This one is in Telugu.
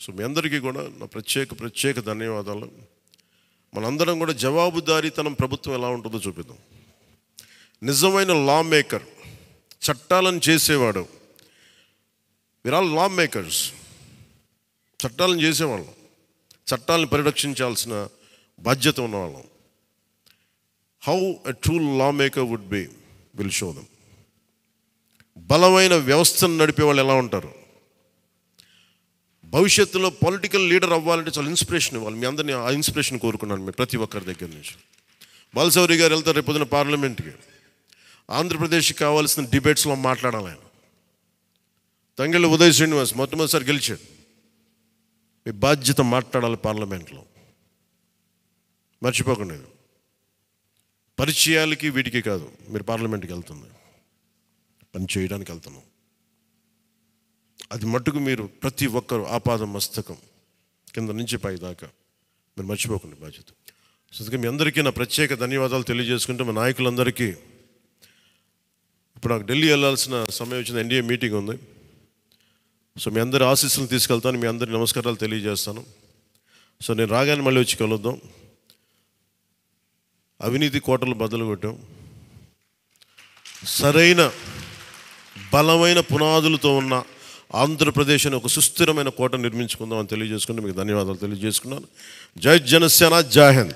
సో మీ అందరికీ కూడా నా ప్రత్యేక ధన్యవాదాలు. మనందరం కూడా జవాబుదారీతనం ప్రభుత్వం ఎలా ఉంటుందో చూపిద్దాం. నిజమైన లా మేకర్, చట్టాలను చేసేవాడు. వీఆర్ ఆల్ లా మేకర్స్. చట్టాలను చేసేవాళ్ళం, చట్టాలను పరిరక్షించాల్సిన బాధ్యత ఉన్నవాళ్ళం. How a true lawmaker would be will show them. బలమైన వ్యవస్థను నడిపే వాళ్ళు ఎలా ఉంటారు? భవిష్యత్తులో పొలిటికల్ లీడర్ అవ్వాలంటే చాలా ఇన్స్పిరేషన్ ఇవ్వాలి. మీ అందరినీ ఆ ఇన్స్పిరేషన్ కోరుకున్నాను మీరు ప్రతి ఒక్కరి దగ్గర నుంచి. బాలశౌరి గారు వెళ్తారు రేపు పొద్దున పార్లమెంట్కి. ఆంధ్రప్రదేశ్కి కావాల్సిన డిబేట్స్లో మాట్లాడాలి ఆయన. తంగెళ్ళ ఉదయ్ శ్రీనివాస్ మొట్టమొదటిసారి గెలిచాడు. మీ బాధ్యత మాట్లాడాలి పార్లమెంట్లో, మర్చిపోకండి. పరిచయాలకి వీటికి కాదు, మీరు పార్లమెంట్కి వెళ్తుంది, పని చేయడానికి వెళ్తున్నాం. అది మట్టుకు మీరు ప్రతి ఒక్కరు ఆపాద మస్తకం కింద నుంచి పై దాకా మీరు మర్చిపోకండి బాధ్యత. సో మీ అందరికీ నా ప్రత్యేక ధన్యవాదాలు తెలియజేసుకుంటే, మా నాయకులందరికీ ఇప్పుడు నాకు ఢిల్లీ వెళ్ళాల్సిన సమయం వచ్చింది, ఎన్డీఏ మీటింగ్ ఉంది. సో మీ అందరి ఆశీస్సులు తీసుకెళ్తాను, మీ అందరి నమస్కారాలు తెలియజేస్తాను. సో నేను రాగానే మళ్ళీ వచ్చి కలుద్దాం. అవినీతి కోటలు బద్దలు కొట్టాం, సరైన బలమైన పునాదులతో ఉన్న ఆంధ్రప్రదేశ్ అని ఒక సుస్థిరమైన కోట నిర్మించుకుందాం అని తెలియజేసుకుంటే మీకు ధన్యవాదాలు తెలియజేసుకున్నాను. జై జనసేన, జై హింద్.